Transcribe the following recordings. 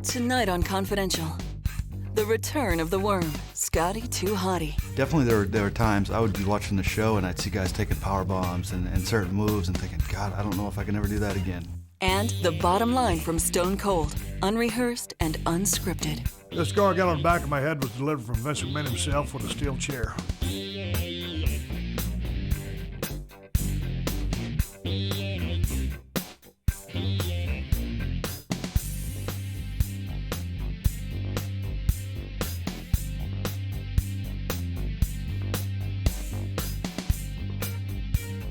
Tonight on Confidential, the return of the worm, Scotty Too Hottie. Definitely there were times I would be watching the show and I'd see guys taking power bombs and certain moves and thinking, God, I don't know if I can ever do that again. And the bottom line from Stone Cold, unrehearsed and unscripted. The scar I got on the back of my head was delivered from Vince McMahon himself with a steel chair.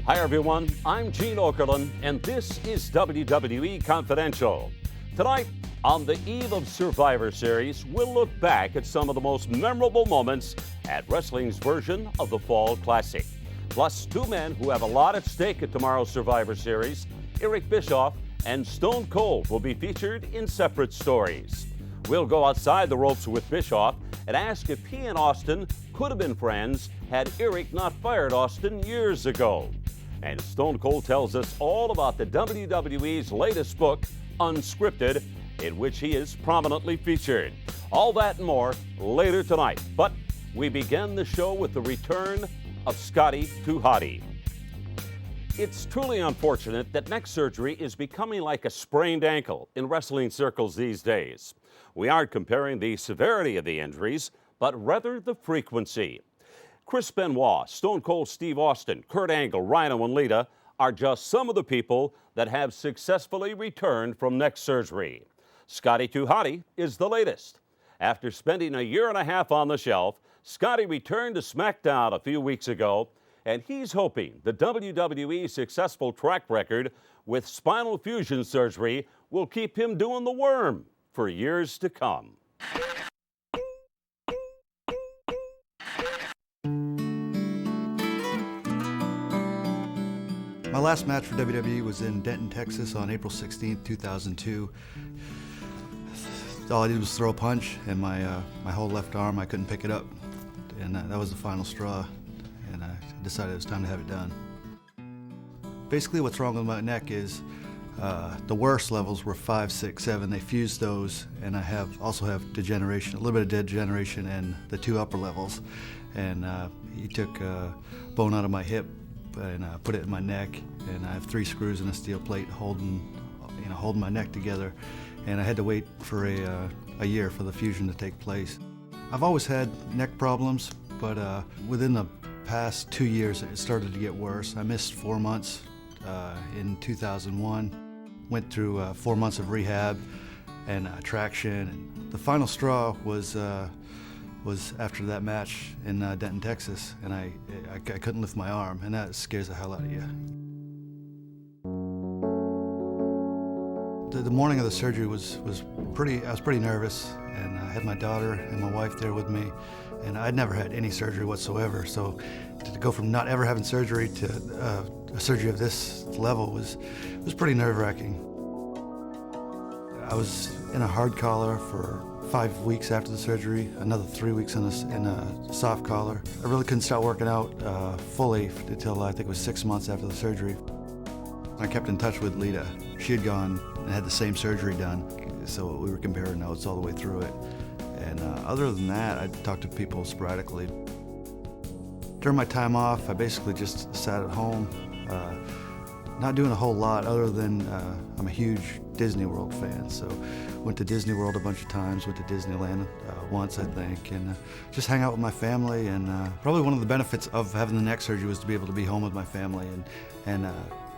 Hi everyone, I'm Gene Okerlund, and this is WWE Confidential. Tonight, on the eve of Survivor Series, we'll look back at some of the most memorable moments at wrestling's version of the Fall Classic. Plus, two men who have a lot at stake at tomorrow's Survivor Series, Eric Bischoff and Stone Cold, will be featured in separate stories. We'll go outside the ropes with Bischoff and ask if he and Austin could have been friends had Eric not fired Austin years ago. And Stone Cold tells us all about the WWE's latest book, Unscripted, in which he is prominently featured. All that and more later tonight. But we begin the show with the return of Scotty Too Hottie. It's truly unfortunate that neck surgery is becoming like a sprained ankle in wrestling circles these days. We aren't comparing the severity of the injuries, but rather the frequency. Chris Benoit, Stone Cold Steve Austin, Kurt Angle, Rhino, and Lita are just some of the people that have successfully returned from neck surgery. Scotty Too Hottie is the latest. After spending a year and a half on the shelf, Scotty returned to SmackDown a few weeks ago, and he's hoping the WWE's successful track record with spinal fusion surgery will keep him doing the worm for years to come. My last match for WWE was in Denton, Texas on April 16th, 2002. All I did was throw a punch, and my whole left arm, I couldn't pick it up. And that was the final straw, and I decided it was time to have it done. Basically what's wrong with my neck is the worst levels were 5, 6, 7. They fused those, and I also have degeneration, a little bit of degeneration in the two upper levels. And he took bone out of my hip and put it in my neck, and I have 3 screws and a steel plate holding my neck together. And I had to wait for a year for the fusion to take place. I've always had neck problems, but within the past 2 years it started to get worse. I missed 4 months in 2001, went through 4 months of rehab and traction. And the final straw was after that match in Denton, Texas, and I couldn't lift my arm, and that scares the hell out of you. The morning of the surgery I was pretty nervous, and I had my daughter and my wife there with me, and I'd never had any surgery whatsoever, so to go from not ever having surgery to a surgery of this level was pretty nerve-wracking. I was in a hard collar for 5 weeks after the surgery, another 3 weeks in a soft collar. I really couldn't start working out fully until I think it was 6 months after the surgery. I kept in touch with Lita. She had gone and had the same surgery done, so we were comparing notes all the way through it. And other than that, I talked to people sporadically. During my time off, I basically just sat at home, not doing a whole lot other than I'm a huge Disney World fan, so went to Disney World a bunch of times, went to Disneyland once, I think, and just hang out with my family. And probably one of the benefits of having the neck surgery was to be able to be home with my family and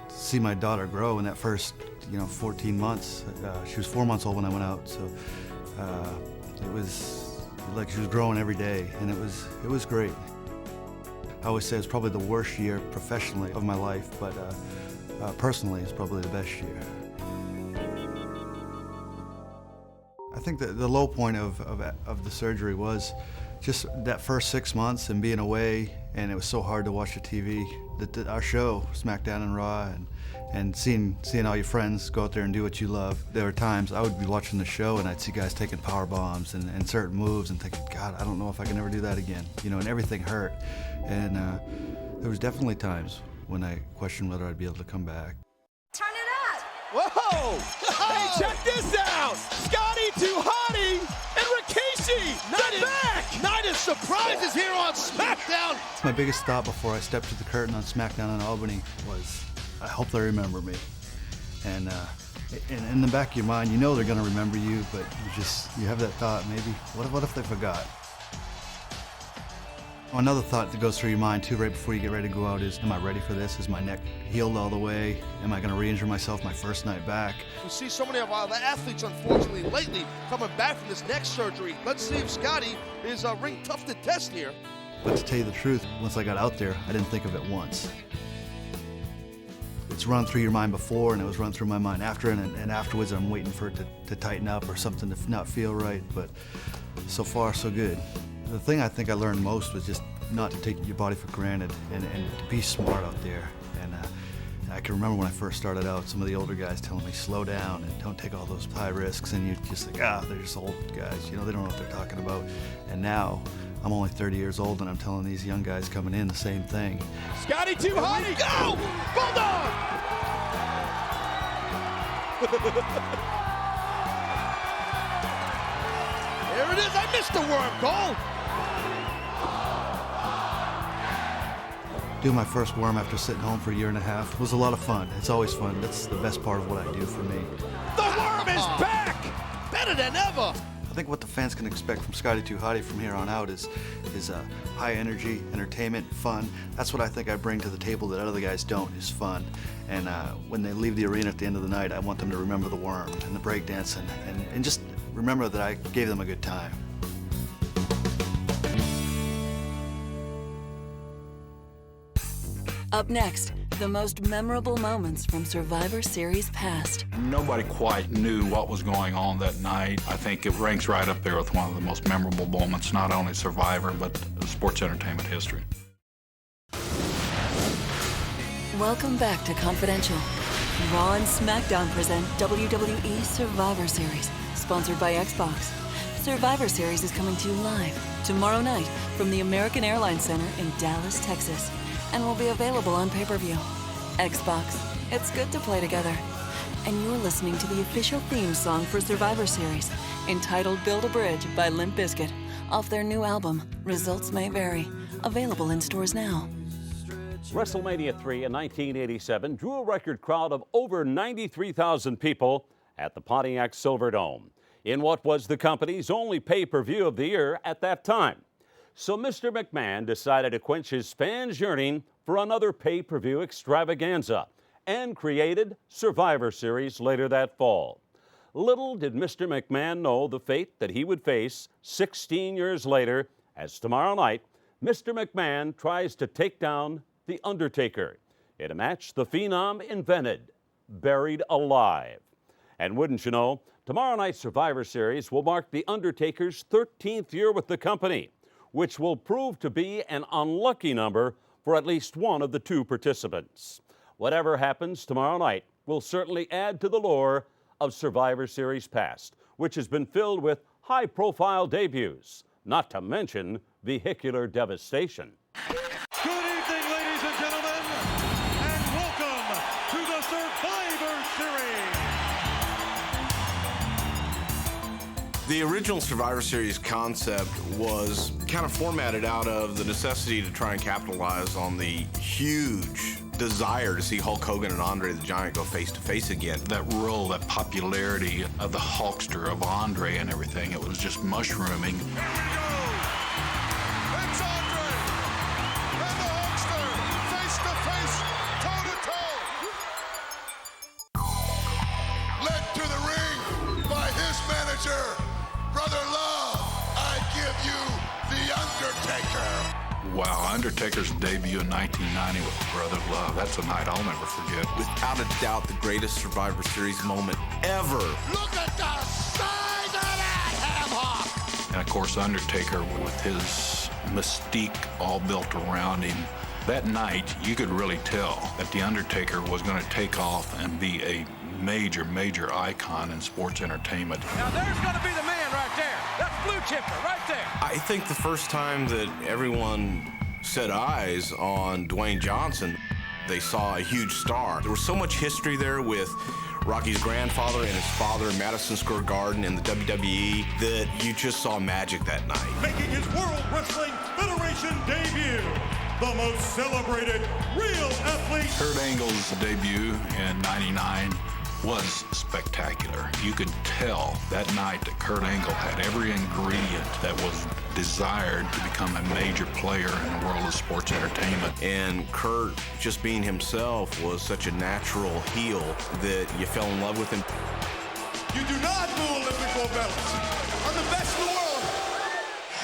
see my daughter grow in that first 14 months. She was 4 months old when I went out, so it was like she was growing every day, and it was great. I always say it's probably the worst year professionally of my life, but personally it's probably the best year. I think that the low point of the surgery was just that first 6 months and being away, and it was so hard to watch the TV. Our show, SmackDown and Raw, and seeing all your friends go out there and do what you love. There were times I would be watching the show and I'd see guys taking power bombs and certain moves and thinking, God, I don't know if I can ever do that again. And everything hurt. And there was definitely times when I questioned whether I'd be able to come back. Turn it up! Whoa! Hey, check this out! Scotty to Hottie and Rikishi! Night of surprises here on SmackDown! My biggest thought before I stepped to the curtain on SmackDown in Albany was, I hope they remember me. And in the back of your mind, you know they're going to remember you, but you have that thought, maybe, what if they forgot? Another thought that goes through your mind too right before you get ready to go out is, am I ready for this? Is my neck healed all the way? Am I going to re-injure myself my first night back? We see so many of our athletes, unfortunately, lately coming back from this neck surgery. Let's see if Scotty is ring tough to test here. But to tell you the truth, once I got out there, I didn't think of it once. It's run through your mind before, and it was run through my mind after, and afterwards I'm waiting for it to tighten up or something to not feel right, but so far so good. The thing I think I learned most was just not to take your body for granted and to be smart out there. And I can remember when I first started out, some of the older guys telling me, slow down and don't take all those high risks, and you're just like, they're just old guys, you know, they don't know what they're talking about. And now, I'm only 30 years old and I'm telling these young guys coming in the same thing. Scotty too Hottie, go! Bulldog! There it is, I missed the worm, Cole! Doing my first worm after sitting home for a year and a half was a lot of fun. It's always fun. That's the best part of what I do for me. The worm is back! Better than ever! I think what the fans can expect from Scotty Too Hottie from here on out is high energy, entertainment, fun. That's what I think I bring to the table that other guys don't, is fun. And when they leave the arena at the end of the night, I want them to remember the worm and the breakdancing and just remember that I gave them a good time. Up next, the most memorable moments from Survivor Series past. Nobody quite knew what was going on that night. I think it ranks right up there with one of the most memorable moments, not only Survivor, but sports entertainment history. Welcome back to Confidential. Raw and SmackDown present WWE Survivor Series, sponsored by Xbox. Survivor Series is coming to you live tomorrow night from the American Airlines Center in Dallas, Texas, and will be available on pay-per-view. Xbox, it's good to play together. And you're listening to the official theme song for Survivor Series, entitled Build a Bridge by Limp Bizkit, off their new album, Results May Vary, available in stores now. WrestleMania 3 in 1987 drew a record crowd of over 93,000 people at the Pontiac Silverdome, in what was the company's only pay-per-view of the year at that time. So Mr. McMahon decided to quench his fans' yearning for another pay-per-view extravaganza and created Survivor Series later that fall. Little did Mr. McMahon know the fate that he would face 16 years later, as tomorrow night, Mr. McMahon tries to take down The Undertaker in a match the Phenom invented, Buried Alive. And wouldn't you know, tomorrow night's Survivor Series will mark The Undertaker's 13th year with the company, which will prove to be an unlucky number for at least one of the two participants. Whatever happens tomorrow night will certainly add to the lore of Survivor Series past, which has been filled with high-profile debuts, not to mention vehicular devastation. Good evening, ladies and gentlemen, and welcome to the Survivor Series. The original Survivor Series concept was kind of formatted out of the necessity to try and capitalize on the huge desire to see Hulk Hogan and Andre the Giant go face-to-face again. That role, that popularity of the Hulkster, of Andre and everything, it was just mushrooming. Here we go! It's Andre and the Hulkster, face-to-face, toe-to-toe. Led to the ring by his manager, Brother Love. I give you The Undertaker. Wow, Undertaker's debut in 1990 with Brother Love. That's a night I'll never forget. Without a doubt, the greatest Survivor Series moment ever. Look at the size of that ham hock! And of course, Undertaker, with his mystique all built around him, that night you could really tell that The Undertaker was going to take off and be a major, major icon in sports entertainment. Now there's gonna be the man right there. That's Blue Chipper right there. I think the first time that everyone set eyes on Dwayne Johnson, They saw a huge star. There was so much history there with Rocky's grandfather and his father in Madison Square Garden in the WWE that you just saw magic that night. Making his World Wrestling Federation debut, the most celebrated real athlete. Kurt Angle's debut in '99 was spectacular. You could tell that night that Kurt Angle had every ingredient that was desired to become a major player in the world of sports entertainment. And Kurt, just being himself, was such a natural heel that you fell in love with him. You do not do Olympic gold medals. I'm the best in the world.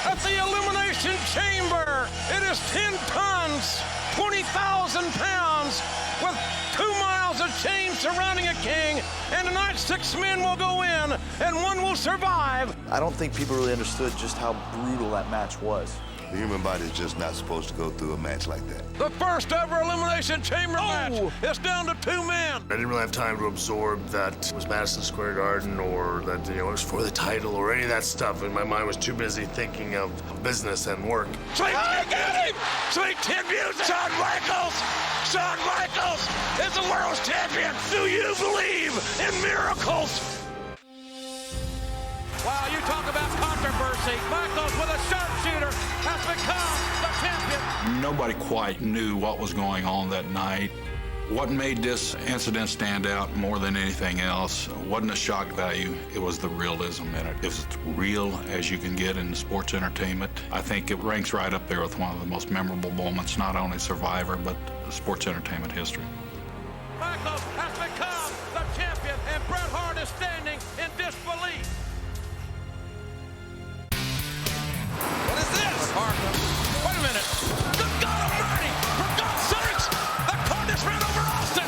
At the Elimination Chamber, it is 10 tons, 20,000 pounds, with 2 miles of chain surrounding a king, and tonight 6 men will go in, and 1 will survive. I don't think people really understood just how brutal that match was. The human body is just not supposed to go through a match like that. The first ever Elimination Chamber match is down to 2 men. I didn't really have time to absorb that it was Madison Square Garden or that, it was for the title or any of that stuff. And my mind was too busy thinking of business and work. Sweet tribute! Sweet tribute! Shawn Michaels! Shawn Michaels is the world's champion! Do you believe in miracles? Wow, you talk about controversy. Michaels with a sharpshooter has become the champion. Nobody quite knew what was going on that night. What made this incident stand out more than anything else wasn't a shock value, it was the realism in it. It was as real as you can get in sports entertainment. I think it ranks right up there with one of the most memorable moments, not only Survivor, but sports entertainment history. Michaels has become the champion, and Bret Hart is standing in disbelief. What is this? Wait a minute. Good God Almighty! For God's sakes! The car just ran over Austin!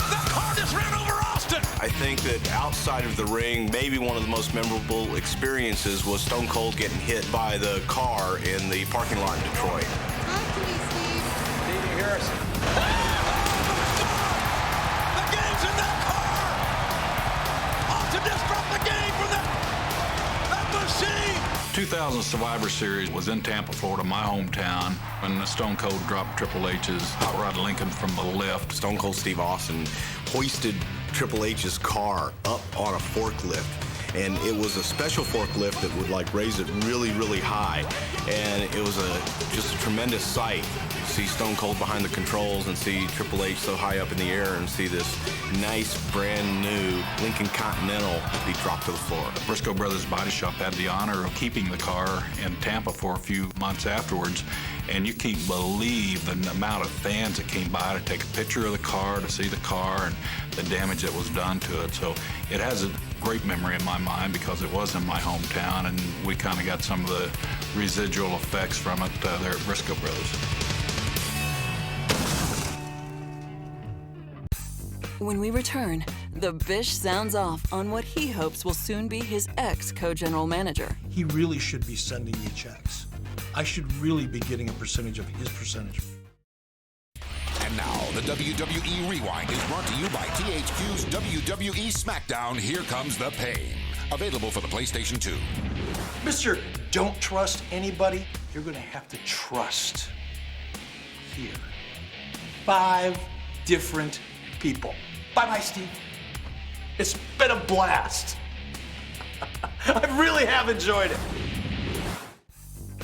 The car just ran over Austin! I think that outside of the ring, maybe one of the most memorable experiences was Stone Cold getting hit by the car in the parking lot in Detroit. Stevie Harrison. Oh my God! The game's in that car! Austin just dropped the game from that machine! 2000 Survivor Series was in Tampa, Florida, my hometown, when Stone Cold dropped Triple H's Hot Rod Lincoln from the left. Stone Cold Steve Austin hoisted Triple H's car up on a forklift, and it was a special forklift that would raise it really, really high, and it was just a tremendous sight. See Stone Cold behind the controls and see Triple H so high up in the air and see this nice brand new Lincoln Continental be dropped to the floor. Briscoe Brothers Body Shop had the honor of keeping the car in Tampa for a few months afterwards, and you can't believe the amount of fans that came by to take a picture of the car, to see the car, and the damage that was done to it. So it has a great memory in my mind because it was in my hometown, and we kind of got some of the residual effects from it there at Briscoe Brothers. When we return, the Bish sounds off on what he hopes will soon be his ex-co-general manager. He really should be sending me checks. I should really be getting a percentage of his percentage. And now, the WWE Rewind is brought to you by THQ's WWE SmackDown Here Comes the Pain. Available for the PlayStation 2. Mr. Don't trust anybody, you're gonna have to trust here. 5 different people. Bye-bye, Steve. It's been a blast. I really have enjoyed it.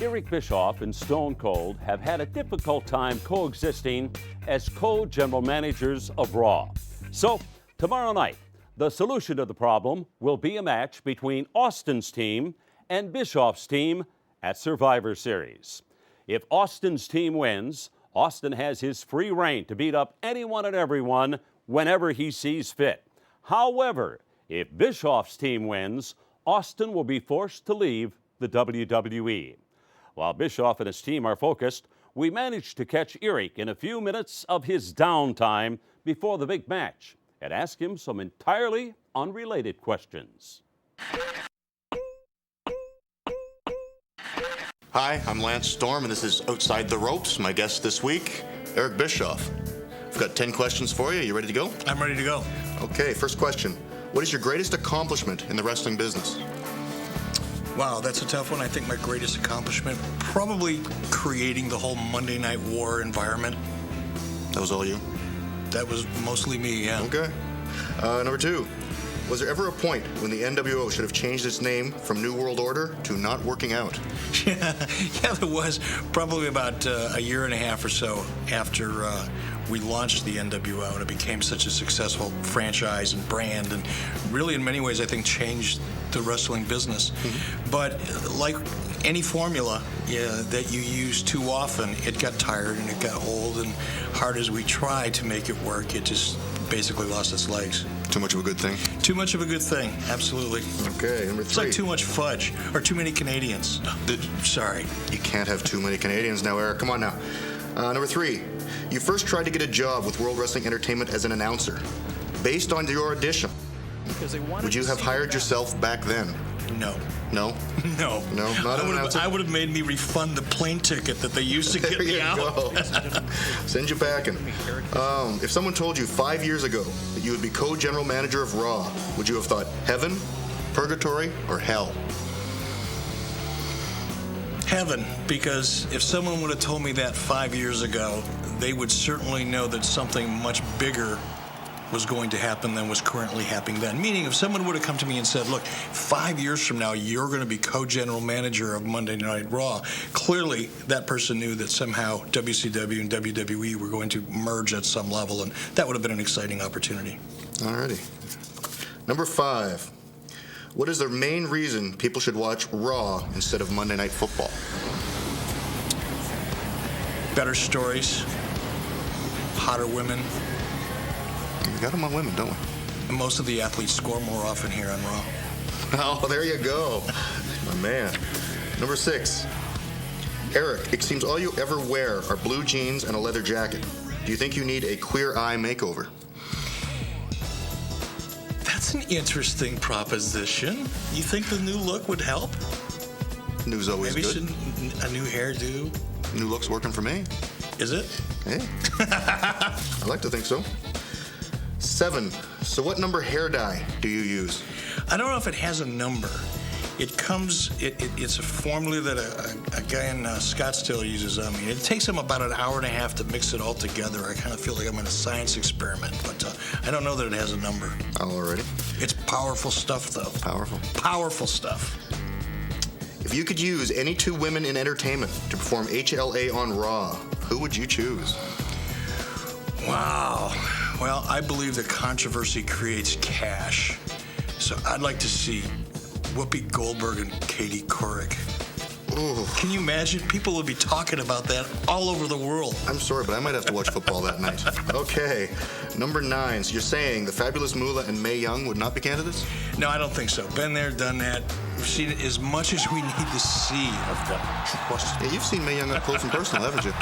Eric Bischoff and Stone Cold have had a difficult time coexisting as co-general managers of Raw. So, tomorrow night, the solution to the problem will be a match between Austin's team and Bischoff's team at Survivor Series. If Austin's team wins, Austin has his free reign to beat up anyone and everyone whenever he sees fit. However, if Bischoff's team wins, Austin will be forced to leave the WWE. While Bischoff and his team are focused, we managed to catch Eric in a few minutes of his downtime before the big match and ask him some entirely unrelated questions. Hi, I'm Lance Storm, and this is Outside the Ropes. My guest this week, Eric Bischoff. I've got 10 questions for you. You ready to go? I'm ready to go. Okay, first question. What is your greatest accomplishment in the wrestling business? Wow, that's a tough one. I think my greatest accomplishment, probably creating the whole Monday Night War environment. That was all you? That was mostly me, yeah. Okay. Number 2. Was there ever a point when the NWO should have changed its name from New World Order to Not Working Out? Yeah, there was probably about a year and a half or so after we launched the NWO, and it became such a successful franchise and brand, and really in many ways I think changed the wrestling business. Mm-hmm. But like any formula that you use too often, it got tired and it got old, and hard as we tried to make it work, it just basically lost its legs. Too much of a good thing? Too much of a good thing, absolutely. Okay, number 3. It's like too much fudge, or too many Canadians. Sorry. You can't have too many Canadians now, Eric. Come on now. Number 3. You first tried to get a job with World Wrestling Entertainment as an announcer. Based on your audition, would you have hired yourself back then? No. No? No. No, not an announcer? I would have made me refund the plane ticket that they used to get me out. Go. Send you packing. If someone told you 5 years ago that you would be co-general manager of Raw, would you have thought heaven, purgatory, or hell? Heaven, because if someone would have told me that 5 years ago, they would certainly know that something much bigger was going to happen than was currently happening then. Meaning, if someone would have come to me and said, look, 5 years from now, you're going to be co-general manager of Monday Night Raw, clearly that person knew that somehow WCW and WWE were going to merge at some level, and that would have been an exciting opportunity. Alrighty. Number 5. What is the main reason people should watch Raw instead of Monday Night Football? Better stories, hotter women. We got them on women, don't we? And most of the athletes score more often here on Raw. Oh, there you go. My man. Number 6. Eric, it seems all you ever wear are blue jeans and a leather jacket. Do you think you need a Queer Eye makeover? That's an interesting proposition. You think the new look would help? New's always Maybe good. Maybe a new hairdo? New look's working for me. Is it? Hey. I like to think so. 7. So what number hair dye do you use? I don't know if it has a number. It comes, it's a formula that a guy in Scottsdale uses on me. It takes him about an hour and a half to mix it all together. I kind of feel like I'm in a science experiment, but I don't know that it has a number. Alrighty. It's powerful stuff, though. Powerful. Powerful stuff. If you could use any 2 women in entertainment to perform HLA on Raw, who would you choose? Wow. Well, I believe that controversy creates cash. So I'd like to see Whoopi Goldberg and Katie Couric. Ooh. Can you imagine? People would be talking about that all over the world. I'm sorry, but I might have to watch football that night. Okay, number 9. So you're saying the Fabulous Moolah and Mae Young would not be candidates? No, I don't think so. Been there, done that. We've seen it as much as we need to see of them. Yeah, you've seen Mae Young up close and personal, haven't you?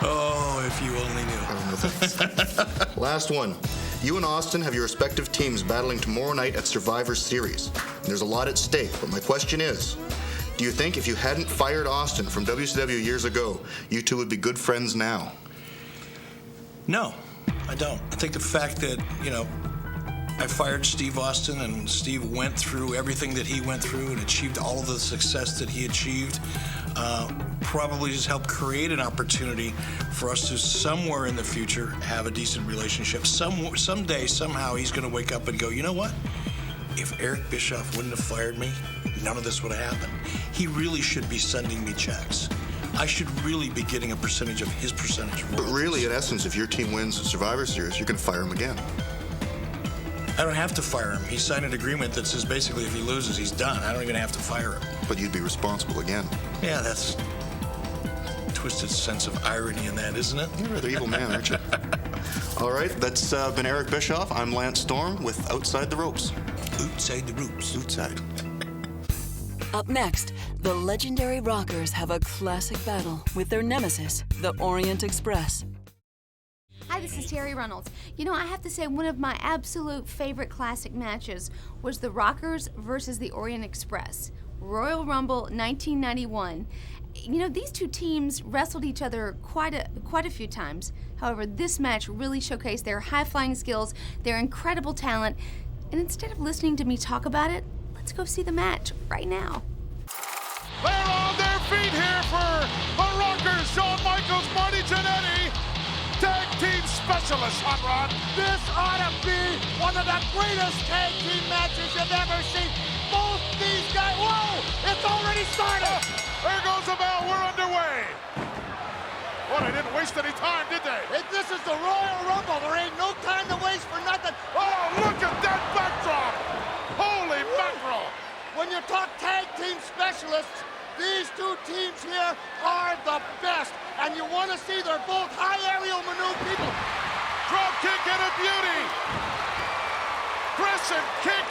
Oh, if you only knew. Oh, no thanks. Last one. You and Austin have your respective teams battling tomorrow night at Survivor Series. There's a lot at stake, but my question is, do you think if you hadn't fired Austin from WCW years ago, you two would be good friends now? No, I don't. I think the fact that, I fired Steve Austin and Steve went through everything that he went through and achieved all of the success that he achieved, probably just helped create an opportunity for us to somewhere in the future have a decent relationship. Someday, somehow, he's going to wake up and go, you know what? If Eric Bischoff wouldn't have fired me, none of this would have happened. He really should be sending me checks. I should really be getting a percentage of his percentage. But really, in essence, if your team wins the Survivor Series, you can fire him again. I don't have to fire him. He signed an agreement that says basically if he loses, he's done. I don't even have to fire him. But you'd be responsible again. Yeah, that's a twisted sense of irony in that, isn't it? You're a rather evil man, aren't you? All right, that's been Eric Bischoff. I'm Lance Storm with Outside the Ropes. Outside the ropes. Outside. Up next, the legendary Rockers have a classic battle with their nemesis, the Orient Express. Hi, this is Terry Reynolds. I have to say one of my absolute favorite classic matches was the Rockers versus the Orient Express, Royal Rumble 1991. These two teams wrestled each other quite a few times. However, this match really showcased their high-flying skills, their incredible talent, and instead of listening to me talk about it, let's go see the match right now. They're on their feet here for the Rockers, Shawn Michaels, Marty Jannetty. Tag team special specialists, Hot Rod. This ought to be one of the greatest tag team matches you've ever seen. Both these guys, whoa, it's already started. There goes the bell, we're underway. Well, they didn't waste any time, did they? This is the Royal Rumble. There ain't no time to waste for nothing. Oh, look at that backdrop. Holy mackerel. When you talk tag team specialists, these two teams here are the best. And you want to see they're both high aerial maneuver people. Drop kick and a beauty. Crescent kick.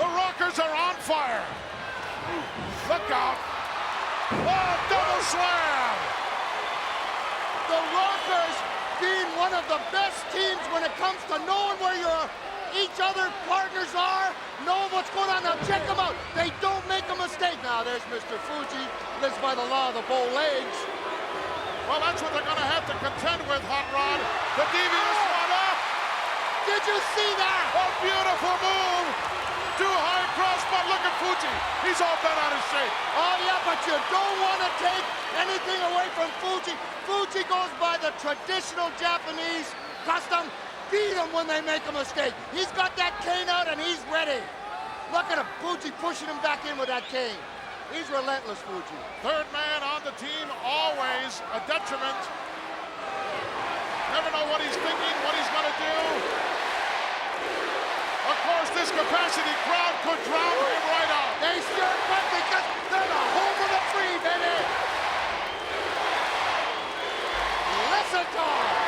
The Rockers are on fire. Look out. Oh, double slam. The Rockers being one of the best teams when it comes to knowing where each other partners are, knowing what's going on. Now check them out. They don't make a mistake. Now there's Mr. Fuji, lives by the law of the bow legs. Well, that's what they're going to have to contend with, Hot Rod. The devious one up. Did you see that? A beautiful move. Too high cross, but look at Fuji. He's all bent out of shape. Oh, yeah, but you don't want to take anything away from Fuji. Fuji goes by the traditional Japanese custom. Beat him when they make a mistake. He's got that cane out and he's ready. Look at him, Fuji pushing him back in with that cane. He's relentless, Fuji. Third man on the team, always a detriment. Never know what he's thinking, what he's going to do. Of course, this capacity crowd could drown him right out. They sure could because they're the home of the free, baby. Listen to him.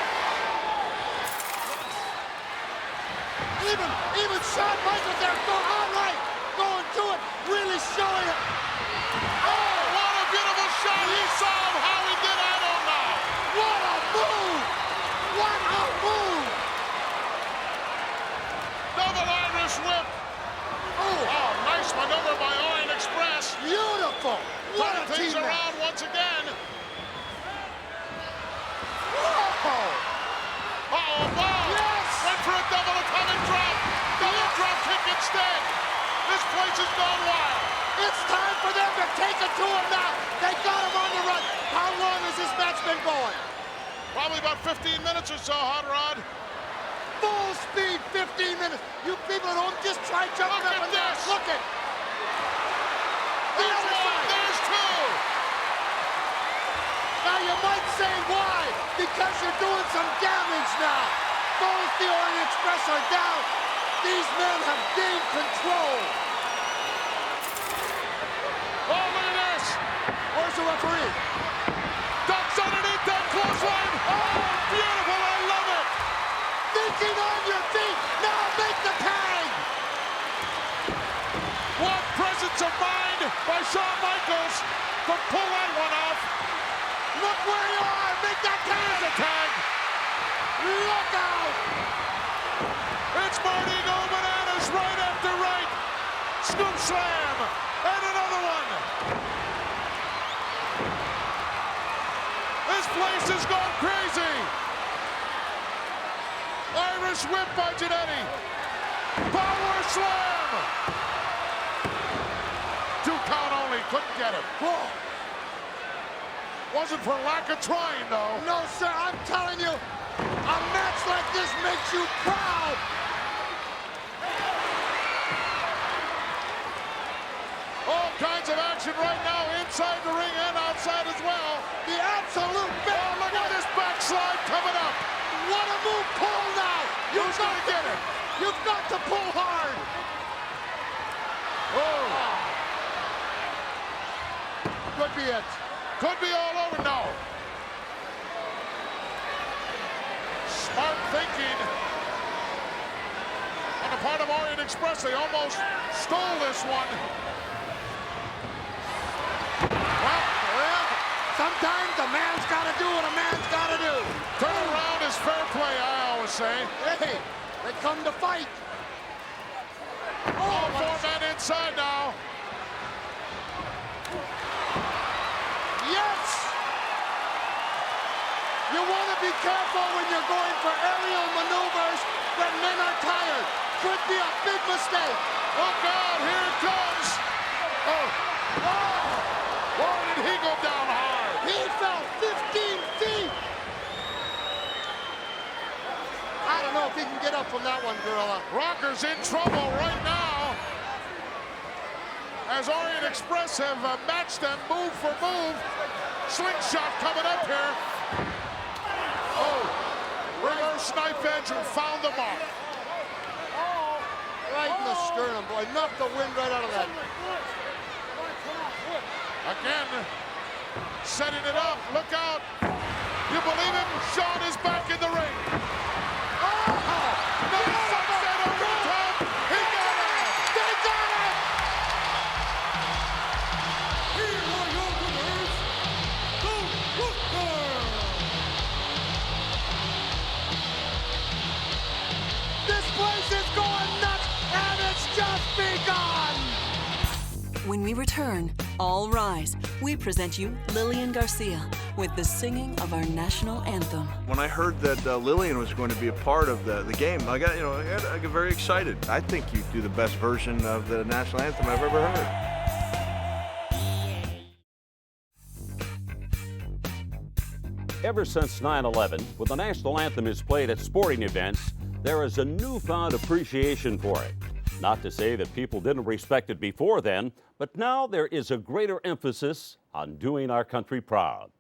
Even Shawn Michaels there, all right, going to it, really showing it. Oh, what a beautiful shot. He saw him. How he did, I don't know. What a move. What a move. Double Irish whip. Oh, nice maneuver by Orient Express. Beautiful. Turning things around once again. Whoa. Uh-oh, wow. Yes. Went for a double atomic drop. Double drop kick instead. This place has gone wild. It's time for them to take it to him now. They got him on the run. How long has this match been going? Probably about 15 minutes or so, Hot Rod. Full speed, 15 minutes. You people at home, just try jumping up and down. Look at. There's one, there's two. Now you might say why? Because you're doing some damage now. Both the Orient Express are down. These men have gained control. Oh, look at this. Where's the referee? Ducks underneath that clothesline. Oh, beautiful. I love it. Thinking on your feet. Now make the tag. What presence of mind by Shawn Michaels to pull that one off. Look where you are. Make that tag. There's a tag. Look out. It's Marty go bananas right after right. Scoop slam. And another one. This place has gone crazy. Irish whip by Jannetty. Power slam. 2 count only. Couldn't get him. Whoa. Wasn't for lack of trying, though. No, sir. I'm telling you, a match like this makes you proud. All kinds of action right now inside the ring and outside as well. The absolute best. Oh, look at this backslide coming up. What a move. Pull now. Who's going to get it? You've got to pull hard. Oh. Could be it. Could be all over. No. Smart thinking on the part of Orient Express. They almost stole this one. Well, sometimes a man's got to do what a man's got to do. Turn around is fair play, I always say. Hey, they come to fight. Oh, 4 men inside now. Yes! You want to be careful when you're going for aerial maneuvers when men are tired. Could be a big mistake. Oh, God, here it comes. Oh, oh, did he go down hard? He fell 15 feet. know if he can get up from that one, Gorilla. Rocker's in trouble right now, as Orient Express have matched them move for move. Slingshot coming up here. Oh, reverse knife edge and found the mark. Right in the sternum, boy. Knocked the wind right out of that. Again, setting it up. Look out. You believe it? Sean is back in the ring. Oh! Nice sunset over the top. He got it. They got it. Here are your winners, the Rockers. This place is going nuts, and it's just begun. When we return, all rise. We present you Lillian Garcia with the singing of our national anthem. When I heard that Lillian was going to be a part of the game, I got very excited. I think you do the best version of the national anthem I've ever heard. Ever since 9/11, when the national anthem is played at sporting events, there is a newfound appreciation for it. Not to say that people didn't respect it before then, but now there is a greater emphasis on doing our country proud.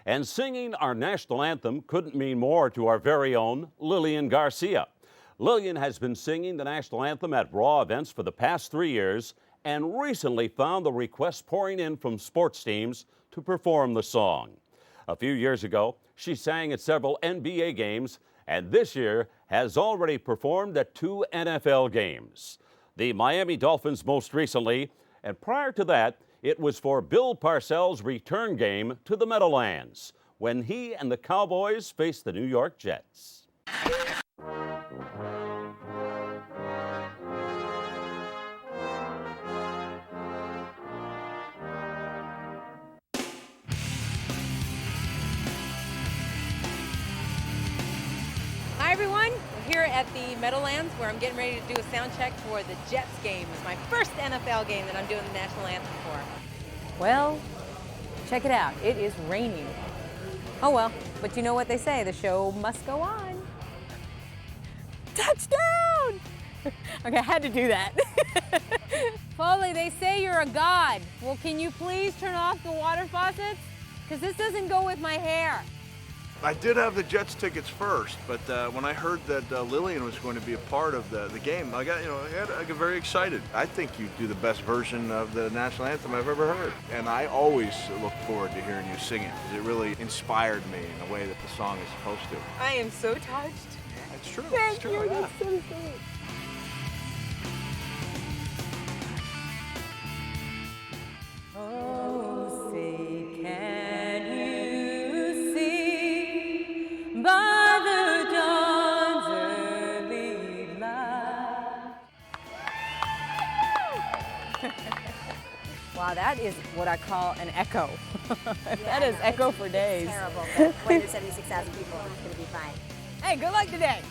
And singing our national anthem couldn't mean more to our very own Lillian Garcia. Lillian has been singing the national anthem at Raw events for the past 3 years and recently found the requests pouring in from sports teams to perform the song. A few years ago, she sang at several NBA games, and this year has already performed at 2 NFL games. The Miami Dolphins most recently, and prior to that, it was for Bill Parcells' return game to the Meadowlands, when he and the Cowboys faced the New York Jets. Hi everyone, we're here at the Meadowlands where I'm getting ready to do a sound check for the Jets game. It's my first NFL game that I'm doing the national anthem for. Well, check it out, it is raining. Oh well, but you know what they say, the show must go on. Touchdown! Okay, I had to do that. Foley, they say you're a god. Well, can you please turn off the water faucets? Because this doesn't go with my hair. I did have the Jets tickets first, but when I heard that Lillian was going to be a part of the game, I got very excited. I think you do the best version of the national anthem I've ever heard. And I always look forward to hearing you sing it. It really inspired me in a way that the song is supposed to. I am so touched. It's true. Thank it's true. you, Yeah. that's so sweet. Oh, say, can you see by the dawn's early light? Wow, that is what I call an echo. That is echo for days. Terrible, but when there's 76,000 people, it's going to be fine. Hey, good luck today.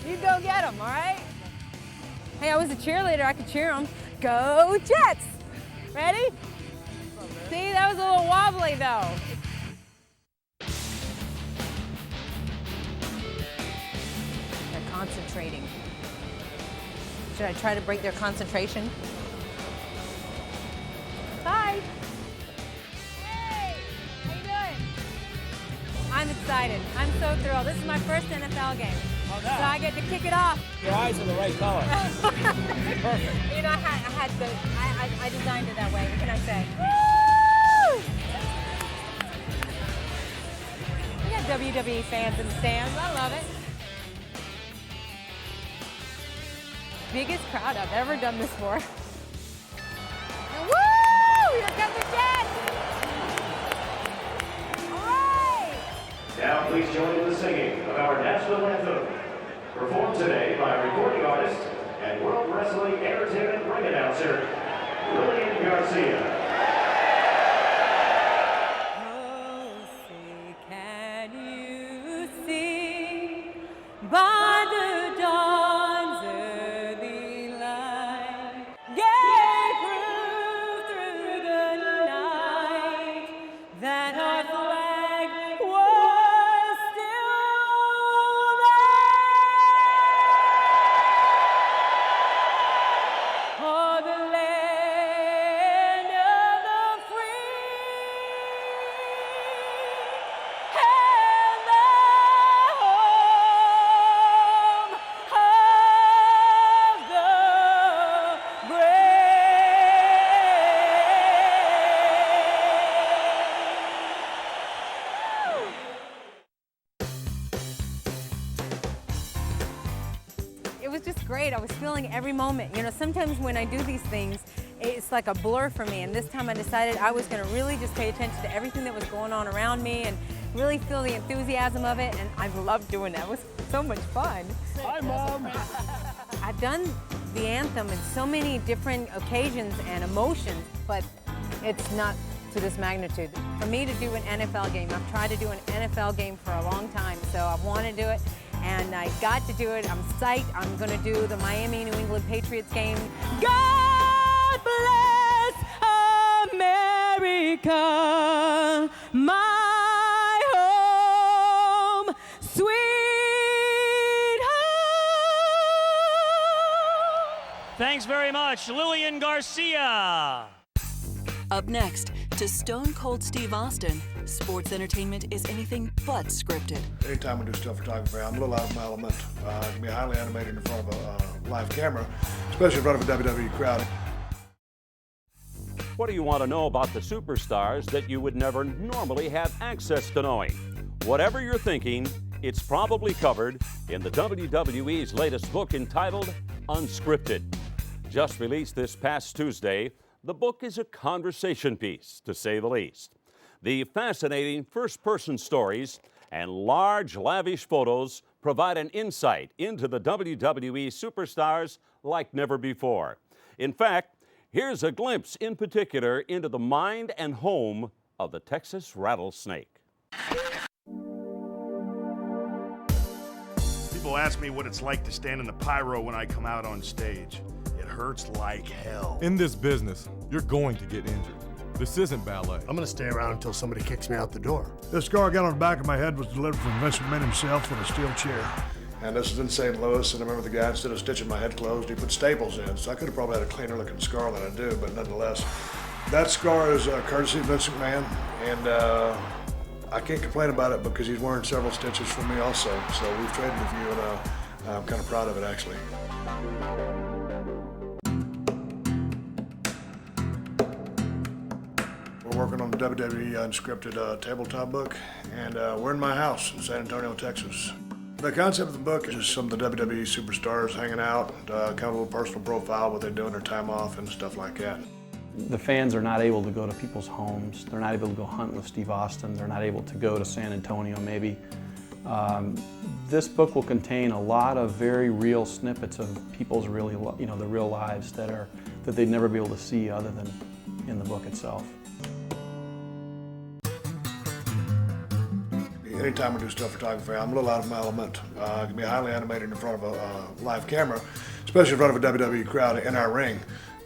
You go get them, all right? Hey, I was a cheerleader. I could cheer them. Go Jets! Ready? See, that was a little wobbly, though. They're concentrating. Should I try to break their concentration? Hi. Hey, how you doing? I'm excited. I'm so thrilled. This is my first NFL game. Oh, no. So I get to kick it off. Your eyes are the right color. Perfect. You know, I designed it that way. What can I say? Woo! We got WWE fans in the stands. I love it. Biggest crowd I've ever done this for. Woo! Here come the Jets! All right! Now please join in the singing of our national anthem. Performed today by recording artist and World Wrestling Entertainment ring announcer, Lillian Garcia. Can you see by the dawn's early light, gave proof through the night that our flag was still there? was just great. I was feeling every moment. You know, sometimes when I do these things, it's like a blur for me, and this time I decided I was going to really just pay attention to everything that was going on around me and really feel the enthusiasm of it, and I loved doing that. It was so much fun. Hi, Mom. I've done the anthem in so many different occasions and emotions, but it's not to this magnitude. For me to do an NFL game, I've tried to do an NFL game for a long time, so I want to do it, and I got to do it. I'm psyched. I'm going to do the Miami-New England Patriots game. God bless America, my home, sweet home. Thanks very much, Lillian Garcia. Up next, to Stone Cold Steve Austin, sports entertainment is anything but scripted. Anytime we do still photography, I'm a little out of my element. I can be highly animated in front of a live camera, especially in front of a WWE crowd. What do you want to know about the superstars that you would never normally have access to knowing? Whatever you're thinking, it's probably covered in the WWE's latest book entitled Unscripted. Just released this past Tuesday, the book is a conversation piece, to say the least. The fascinating first-person stories and large, lavish photos provide an insight into the WWE superstars like never before. In fact, here's a glimpse in particular into the mind and home of the Texas Rattlesnake. People ask me what it's like to stand in the pyro when I come out on stage. It hurts like hell. In this business, you're going to get injured. This isn't ballet. I'm gonna stay around until somebody kicks me out the door. This scar I got on the back of my head was delivered from Vince McMahon himself with a steel chair. And this is in St. Louis, and I remember the guy, instead of stitching my head closed, he put staples in. So I could have probably had a cleaner looking scar than I do, but nonetheless. That scar is courtesy of Vince McMahon, and I can't complain about it because he's wearing several stitches for me also. So we've traded a few, and I'm kind of proud of it, actually. We're working on the WWE Unscripted tabletop book, and we're in my house in San Antonio, Texas. The concept of the book is just some of the WWE superstars hanging out, kind of a little personal profile, what they're doing their time off and stuff like that. The fans are not able to go to people's homes. They're not able to go hunt with Steve Austin. They're not able to go to San Antonio maybe. This book will contain a lot of very real snippets of people's really, the real lives that they'd never be able to see other than in the book itself. Anytime we do still photography, I'm a little out of my element. I can be highly animated in front of a live camera, especially in front of a WWE crowd in our ring.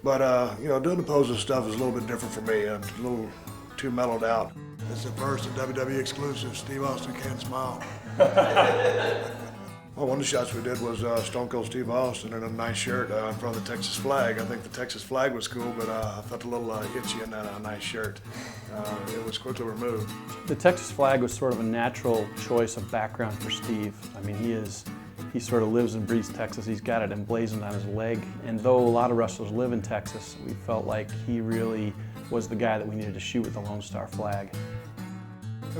But, doing the poses stuff is a little bit different for me. I'm a little too mellowed out. It's the first WWE exclusive, Steve Austin Can't Smile. Well, one of the shots we did was Stone Cold Steve Austin in a nice shirt in front of the Texas flag. I think the Texas flag was cool, but I felt a little itchy in that nice shirt. It was quickly removed. The Texas flag was sort of a natural choice of background for Steve. I mean, he sort of lives and breathes Texas. He's got it emblazoned on his leg. And though a lot of wrestlers live in Texas, we felt like he really was the guy that we needed to shoot with the Lone Star flag.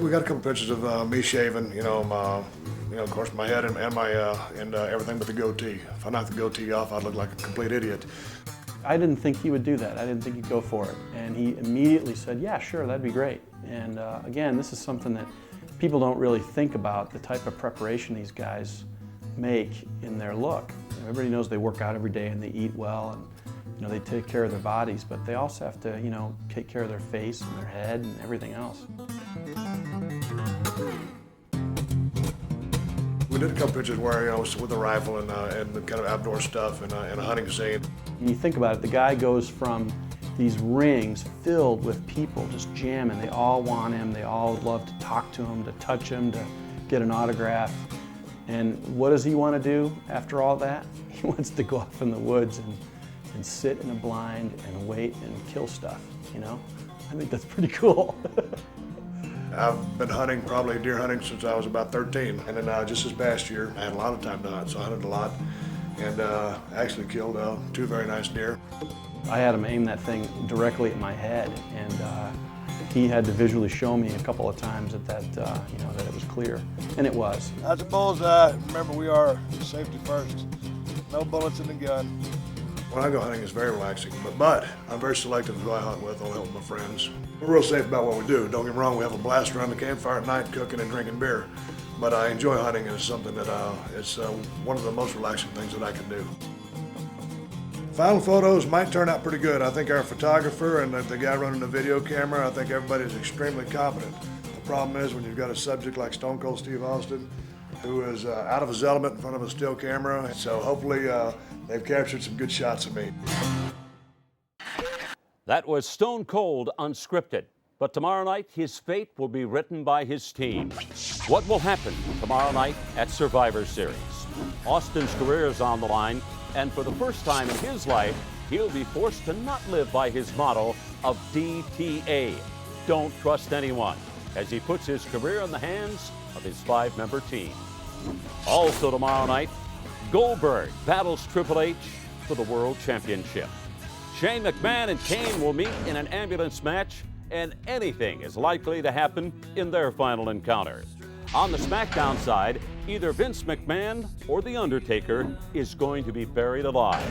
We got a couple pictures of me shaving, of course, my head and my everything but the goatee. If I knocked the goatee off, I'd look like a complete idiot. I didn't think he would do that. I didn't think he'd go for it. And he immediately said, yeah, sure, that'd be great. And again, this is something that people don't really think about, the type of preparation these guys make in their look. Everybody knows they work out every day and they eat well and they take care of their bodies, but they also have to, take care of their face and their head and everything else. We did a couple pictures where, with a rifle and the kind of outdoor stuff and a hunting scene. When you think about it, the guy goes from these rings filled with people just jamming. They all want him. They all love to talk to him, to touch him, to get an autograph. And what does he want to do after all that? He wants to go off in the woods and sit in a blind and wait and kill stuff, I think that's pretty cool. I've been hunting, probably deer hunting, since I was about 13. And then just this past year, I had a lot of time to hunt, so I hunted a lot. And actually killed 2 very nice deer. I had him aim that thing directly at my head, and he had to visually show me a couple of times that it was clear, and it was. That's a bullseye. Remember, we are safety first. No bullets in the gun. When I go hunting, it's very relaxing, but I'm very selective of who I hunt with. I'll help my friends. We're real safe about what we do. Don't get me wrong, we have a blast around the campfire at night, cooking and drinking beer. But I enjoy hunting, and it's something that it's one of the most relaxing things that I can do. Final photos might turn out pretty good. I think our photographer and the guy running the video camera, I think everybody is extremely competent. The problem is when you've got a subject like Stone Cold Steve Austin, who is out of his element in front of a still camera. So hopefully they've captured some good shots of me. That was Stone Cold Unscripted. But tomorrow night, his fate will be written by his team. What will happen tomorrow night at Survivor Series? Austin's career is on the line, and for the first time in his life, he'll be forced to not live by his motto of DTA, don't trust anyone, as he puts his career in the hands of his 5-member team. Also tomorrow night, Goldberg battles Triple H for the World Championship. Shane McMahon and Kane will meet in an ambulance match, and anything is likely to happen in their final encounter. On the SmackDown side, either Vince McMahon or The Undertaker is going to be buried alive.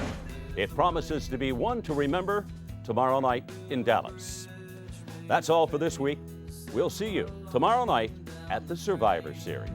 It promises to be one to remember tomorrow night in Dallas. That's all for this week. We'll see you tomorrow night at the Survivor Series.